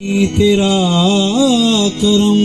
तेरा करम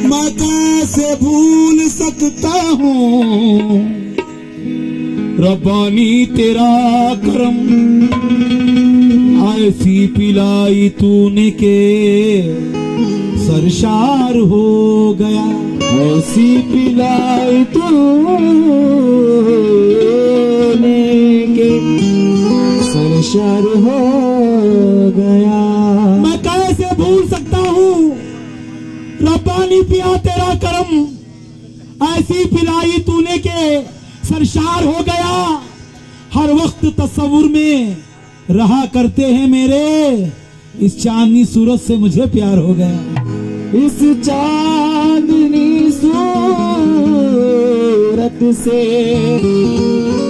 मैं कैसे भूल सकता हूँ रब्बानी तेरा करम। ऐसी पिलाई तूने के सरशार हो गया, ऐसी पिलाई तूने के सरशार हो गया। मैं कैसे भूल सकता हूँ रब्बानी पिया तेरा करम, ऐसी पिलाई तूने के सरशार हो गया। हर वक्त तस्वुर में रहा करते हैं मेरे, इस चांदनी सूरत से मुझे प्यार हो गया, इस चांदनी सूरत से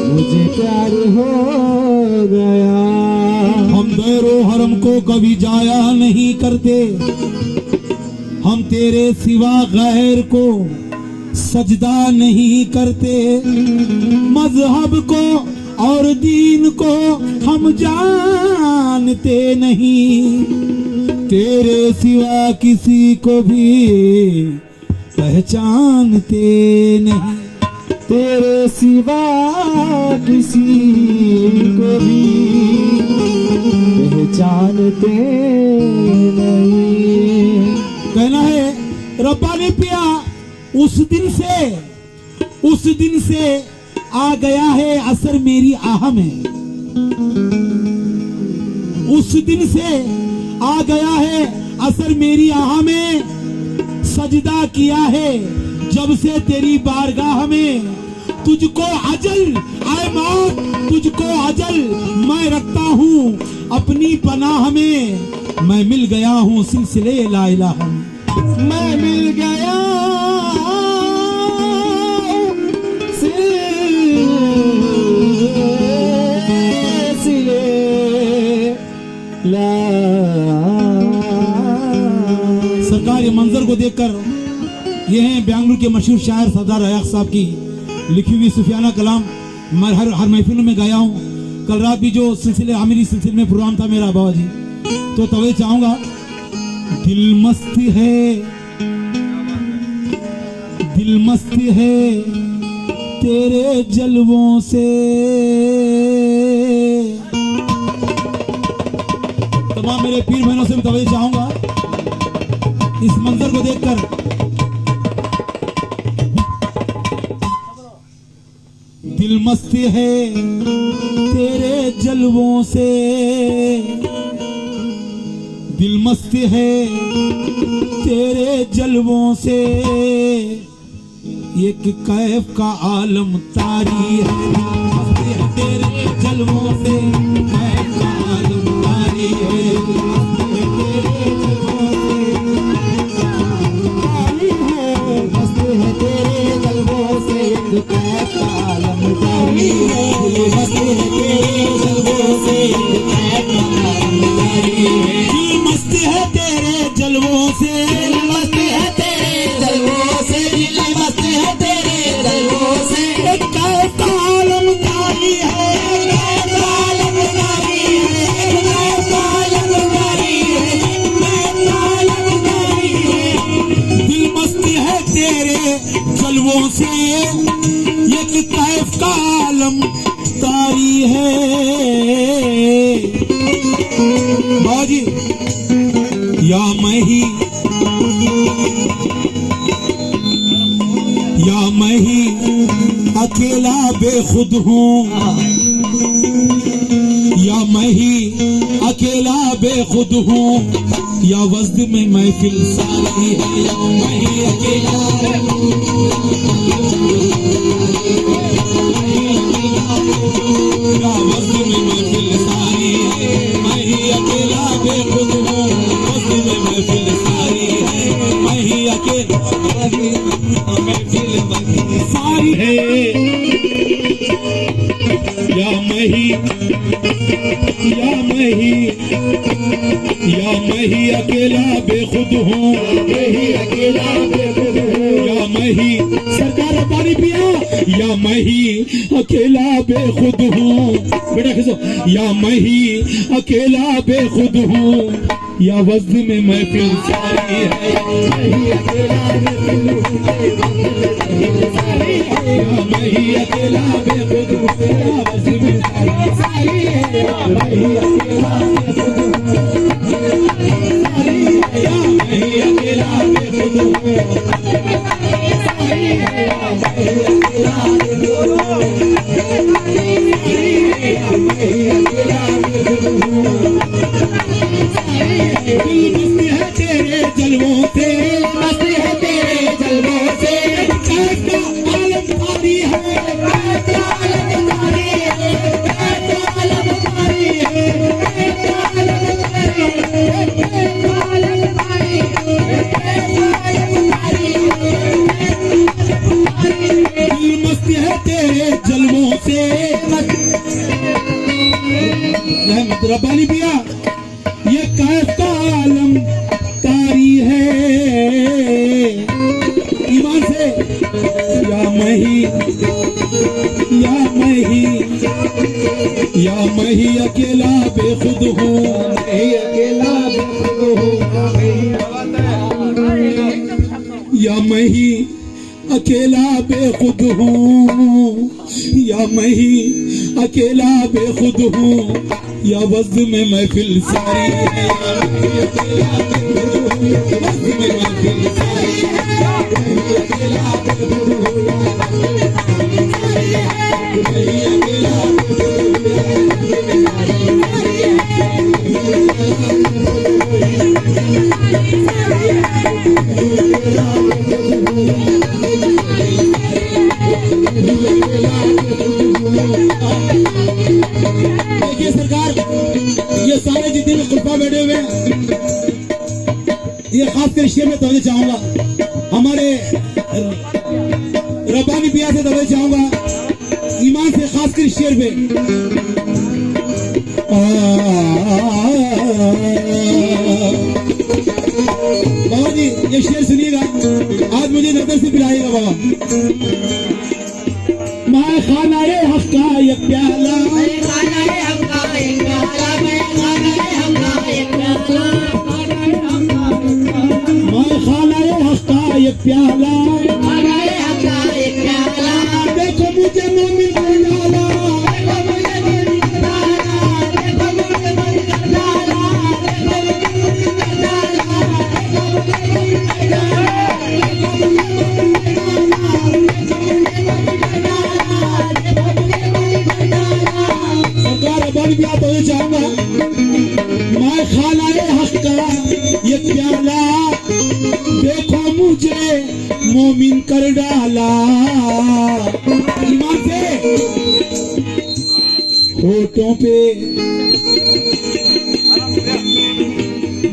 मुझे प्यार हो गया। हम दैरो हरम को कभी जाया नहीं करते, हम तेरे सिवा गैर को सजदा नहीं करते। मजहब को और दीन को हम जानते नहीं, तेरे सिवा किसी को भी पहचानते नहीं, तेरे सिवा किसी को भी पहचानते नहीं। कहना है रब्बानी पिया उस दिन से आ गया है असर मेरी आह में, उस दिन से आ गया है असर मेरी आह में। सजदा किया है जब से तेरी बारगाह में, तुझको अजल आए मौत तुझको अजल मैं रखता हूँ अपनी पनाह में। मैं मिल गया हूँ सिलसिले ला इलाहा में, मैं मिल गया सरकार। ये मंजर को देखकर, ये हैं बेंगलुरु के मशहूर शायर सरदार रयाक साहब की लिखी हुई सूफियाना कलाम। मैं हर महफिल में गाया हूँ। कल रात भी जो सिलसिले आमिरी सिलसिले में प्रोग्राम था मेरा बाबा जी, तो तवे चाहूंगा। दिल मस्त है तेरे जलवों से, तमाम मेरे पीर बहनों से तवज्जो चाहूंगा इस मंजर को देखकर। दिल मस्त है तेरे जलवों से, दिल मस्त है तेरे जलवों से, एक कैफ का आलम तारी है। मस्त है तेरे जलवों से, कैफ का आलम तारी है। मस्त है तेरे जलवों से, मस्त है तेरे जलवों से, मस्त है तेरे जलवों से। एक कैफ का आलम तारी है, कैफ का आलम तारी है, कैफ का आलम तारी है, कैफ का आलम तारी है। दिल मस्त है तेरे जलवों से, एक कैफ का आलम तारी है। बाजी या मैं ही अकेला बेखुद हूँ, या मैं ही अकेला बेखुद हूँ, या वज़्द में महफिल सारी है। या मैं ही अकेला या वज़्द में महफिल सारी है। मैं ही अकेला बेखुद हूँ, वज़्द में महफिल सारी है। मैं ही अकेला महफिल सारी है। या मैं ही अकेला बेखुद हूँ, मैं ही अकेला बेखुद हूँ, या मैं ही सरकार रब्बानी पिया, या मैं ही अकेला बेखुद हूँ। बेटा खिसो, या मैं ही अकेला बेखुद हूँ, या वज़्न में महफिल सारी है, मैं ही अकेला बेखुद हूँ, या मैं ही अकेला बेखुद हूँ, या वज़्न में सारी है, मैं ही अकेला बेखुद हूँ, या मैं ही अकेला बेखुद हूँ, मस्ती है तेरे जलवों से, मस्ती है तेरे जलवों से, कैसा आलम तारी है, कैसा आलम तारी है, कैसा आलम तारी है, कैसा आलम तारी है, कैसा आलम तारी है, कैसा आलम तारी है, मस्ती है तेरे जलवों से। रब्बानी पिया, ये कैसा आलम तारी है, ईमान से, या मैं ही, या मैं ही, या मैं ही अकेला बेखुद हूँ, मैं ही अकेला बेखुद हूँ, या मैं ही अकेला बेखुद हूँ, या मैं ही अकेला बेखुद हूँ, या वज़्न में महफिल सारी है, अकेला बेखुद हूँ, वज़्न में महफिल सारी है, अकेला बेखुद हूँ, अकेला देखिए सरकार, ये सारे जितने भी खुलफा बैठे हुए हैं, ये खास कर शेर में तवज्जो चाहूंगा, हमारे रब्बानी पिया से तवज्जो चाहूंगा, ईमान से खास कर शेर पे। बाबा जी ये शेर सुनिएगा, आज मुझे नजर से पिलाइएगा बाबा। मैं खाना-ए हक़ का एक प्याला, मैं खाना-ए हक़ का एक प्याला, मैं खाना-ए हक़ का एक प्याला, मैं खाना-ए हक़ का एक प्याला, खाना-ए हक़ का एक प्याला, देखो मुझे मोमिन कर डाला, देखो मुझे मोमिन कर डाला, देखो मुझे मोमिन कर डाला, देखो मुझे मोमिन कर डाला, देखो मुझे मोमिन कर डाला, देखो मुझे मोमिन कर डाला, देखो मुझे मोमिन कर डाला, देखो मुझे मोमिन कर डाला। सरकार रब्बानी पिया तो ये चाहूंगा, मैं खाना-ए हक़ का ये प्याला, देखो मुझे मोमिन कर डाला, ईमान से, होठों पे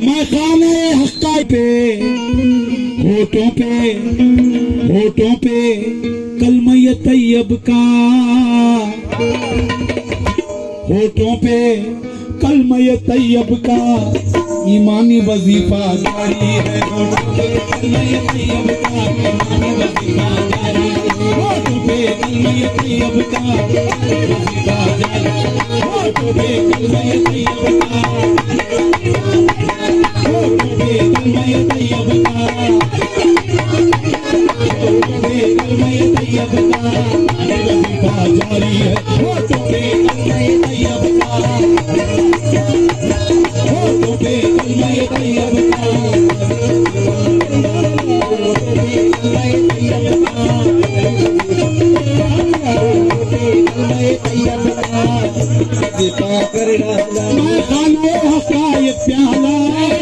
मैं खाना-ए हक़ का पे, होठों पे कलमा-ए तैयब का, होठों पे कलमा-ए तैयब का ईमानी वजीफा जारी है, होठों पे कलमा-ए तैयब का ईमानी वजीफा जारी है, होठों पे कलमा-ए तैयब का वजीफा जारी है, होठों पे कलमा-ए तैयब का, होठों पे कलमा-ए तैयब का, होठों पे कलमा-ए तैयब का वजीफा जारी है, होठों पे कलमा-ए तैयब का, होठों पे कलमा-ए तैयब का, मैं खाना-ए हक़ का ये प्याला,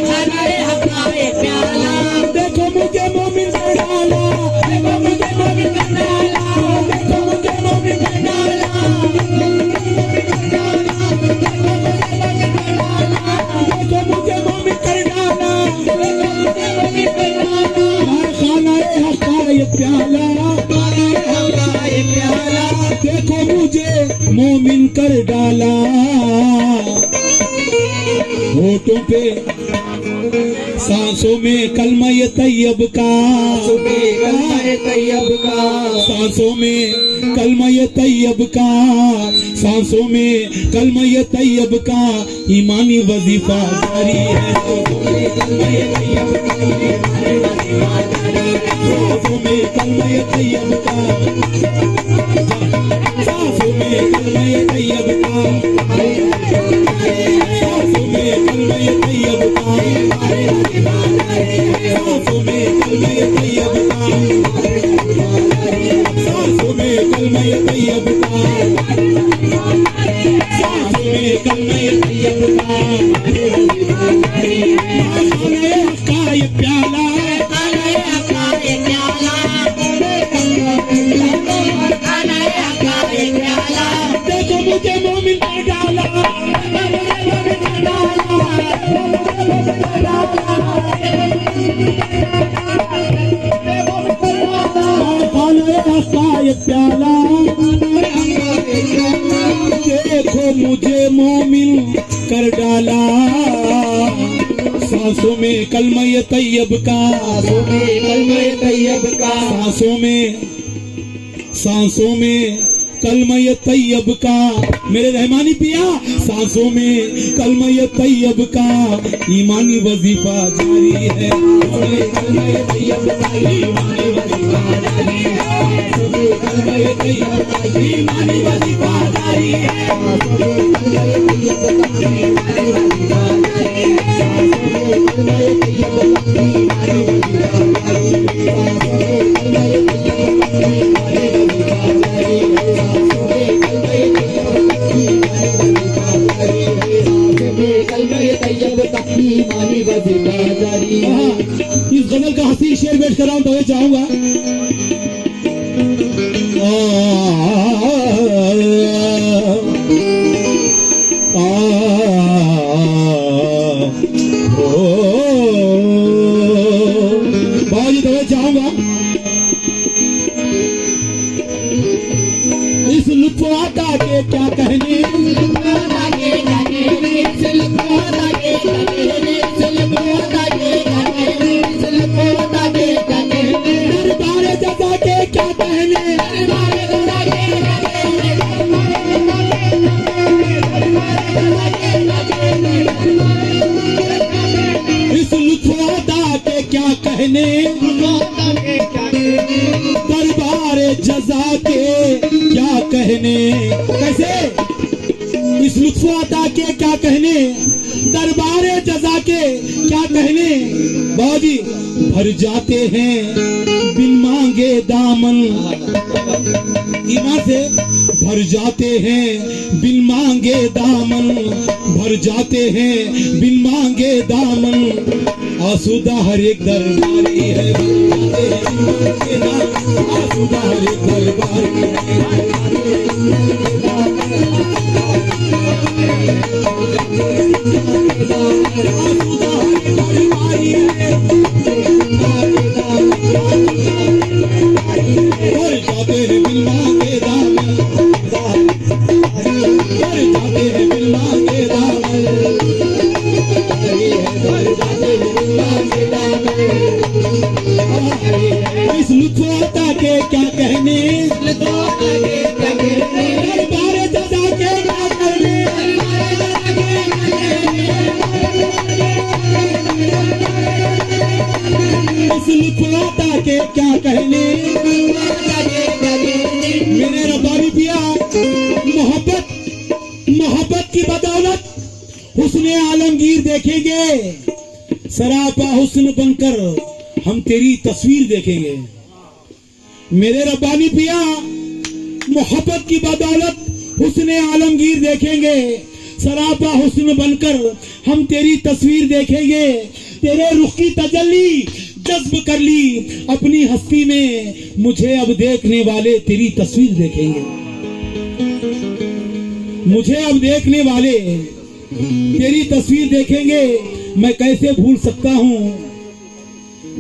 खाना-ए हक़ का ये प्याला, देखो मुझे मोमिन कर डाला, देखो मुझे मोमिन कर डाला, देखो मुझे मोमिन कर डाला, देखो मुझे मोमिन कर डाला, देखो मुझे मोमिन कर डाला, मैं खाना-ए हक़ का ये प्याला, खाना-ए हक़ का ये प्याला, देखो मुझे मोमिन कर डाला, होठों पे सांसों में कलमा ये तैयब का, सांसों में कलमा ये तैयब का, सांसों में कलमा ये तैयब का ईमानी वजीफा जारी है। सांसों में कलमा ये तैयब का, सांसों में कलमा ये तैयब का, सांसों में कलमा ये तैयब का, सांसों में कलमा ये तैयब का, सांसों में कलमा ये तैयब का, सांसों में कलमा ये तैयब का। आने का ये प्याला, देखो मुझे मोमिन ने डाला, ये प्याला देखो मुझे मोमिन कर डाला। सांसों में कलमा ये तैयब का, सांसों में कलमा ये तैयब का, मेरे रहमानी पिया, सांसों में कलमा ये तैयब का ईमानी वजीफा जारी है। कलमा ये तैयब का ईमानी वजीफा जारी है, कलमा ये तैयब का ईमानी वजीफा जारी है, कलमा ये तैयब का ईमानी वजीफा जारी है, कलमा ये तैयब का ईमानी वजीफा जारी है, कलमा ये तैयब का ईमानी वजीफा जारी है। इस गजल का हंसी शेर बैठ कर रहा हूं तो मैं चाहूंगा। बाबा जी तो मैं चाहूंगा इस लुत्फ आता के क्या कहने, दरबारे जजा के क्या कहने, इस लुत्फादा के क्या कहने, दरबारे जजा के क्या कहने। कैसे? इस लुत्फादा के क्या कहने, दरबारे जजा के क्या कहने। बाजी भर जाते हैं बिन मांगे दामन, ईमान से भर जाते हैं बिन मांगे दामन, भर जाते हैं बिन मांगे दामन। आसूदा हर एक दरबारी है, आसूदा हर एक दरबारी है, भर जाते हैं बिन मांगे दामन, भर जाते हैं बिन मांगे दामन, भर जाते हैं बिन मांगे दामन। इस लुत्फाता के क्या कहने, दरबारे जजा के क्या कहने, इस लुत्फाता के क्या कहने। मेरे रब्बानी पिया, मोहब्बत की बदौलत हुस्ने आलमगीर देखेंगे, सरापा हुस्न बनकर हम तेरी तस्वीर देखेंगे। मेरे रब्बानी पिया, मोहब्बत की बदौलत हुस्ने आलमगीर देखेंगे, सरापा हुस्न बनकर हम तेरी तस्वीर देखेंगे। तेरे रुख की तजल्ली जज्ब कर ली अपनी हस्ती में, मुझे अब देखने वाले तेरी तस्वीर देखेंगे, मुझे अब देखने वाले तेरी तस्वीर देखेंगे। मैं कैसे भूल सकता हूँ,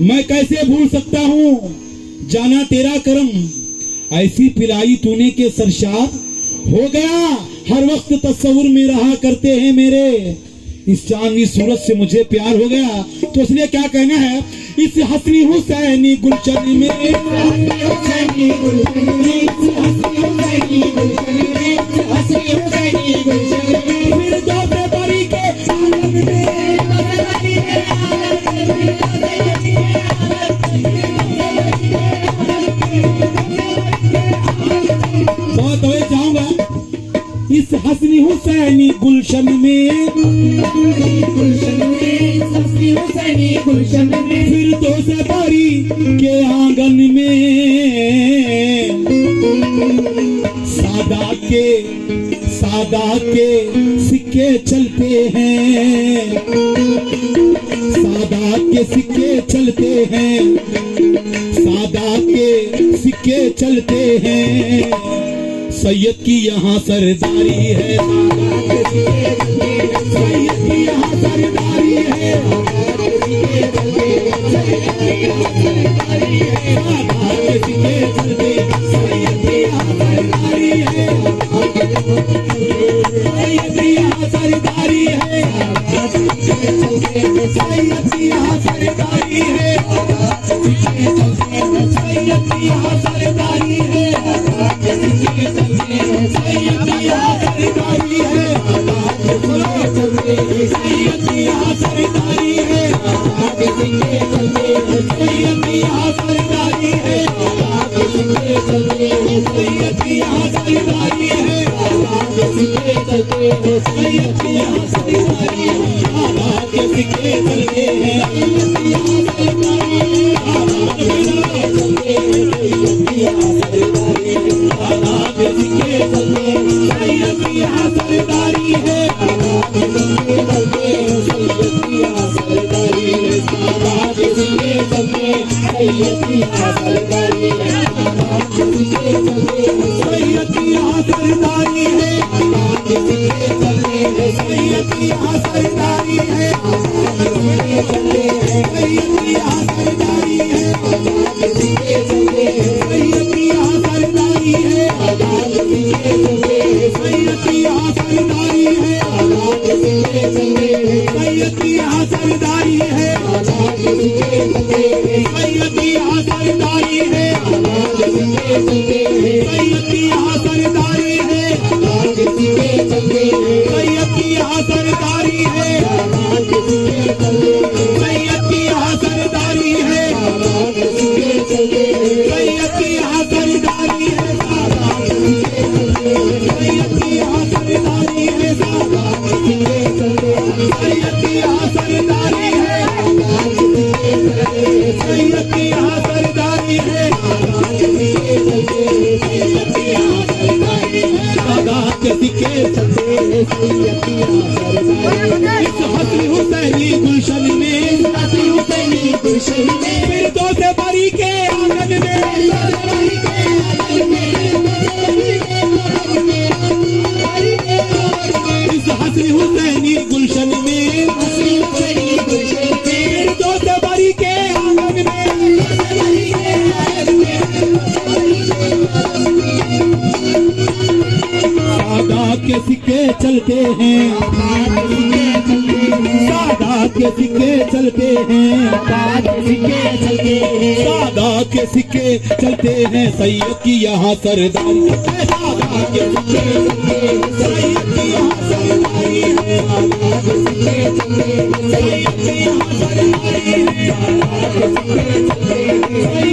मैं कैसे भूल सकता हूँ जाना तेरा करम, ऐसी पिलाई तूने के सरशार हो गया। हर वक्त तस्वुर में रहा करते हैं मेरे इस चांदनी सूरत से मुझे प्यार हो गया। तो इसलिए क्या कहना है, इस हसनी हुसैनी गुलशन में, फिर दो बरी के आंगन में, बहुत हुए चाहूंगा। इस हसनी हुसैनी गुलशन में, फिर दो से बारी के आंगन में, सादा के सिक्के चलते हैं, सादा के सिक्के चलते हैं, सादा के सिक्के चलते हैं। सैयद की यहाँ सरदारी है, सैयद की यहाँ सरदारी है, सरदारी है, सैयद की यहाँ सरदारी है, सैयद की यहाँ सरदारी है, सैयद की यहाँ सरदारी है, सैयद की यहाँ सरदारी है, सैयद की यहाँ सरदारी है, सैयद की यहाँ सरदारी है, सैयद की यहाँ सरदारी है, आबाद के सिक्के चलते हैं, आबाद के सिक्के चलते हैं, सैयद की यहाँ सरदारी है, सैयद की यहाँ सरदारी है, आबाद के सिक्के चलते हैं, सैयद की यहाँ सरदारी है, सैयद की यहाँ सरदारी है, सैयद की यहाँ सरदारी है, सैयद की यहाँ सरदारी है, सैयद की यहाँ सरदारी है, सैयद की यहाँ सरदारी है, सैयद की यहाँ सरदारी है, सैयद की यहाँ सरदारी है, सैयद की यहाँ सरदारी है, सैयद की यहाँ सरदारी है, सैयद की यहाँ सरदारी है, सैयद की यहाँ सरदारी है, सैयद की यहाँ सरदारी है, सैयद की यहाँ सरदारी है, सैयद की यहाँ सरदारी है, सादात के सिक्के चलते हैं, सैयद की यहाँ सरदारी है। इस हसनी हुसैनी गुलशन में, हसनी हुसैनी गुलशन में, फिर दो से बारी के आंगन में, इस हसनी हुसैनी गुलशन में, फिर दो से बारी के आंगन में, सादात के सिक्के चलते हैं, सादात के सिक्के चलते हैं, सादात के सिक्के चलते हैं, सैयद की यहाँ सरदारी है, सादात के सिक्के सैयद की यहाँ सरदारी है, सैयद की यहाँ सरदारी है,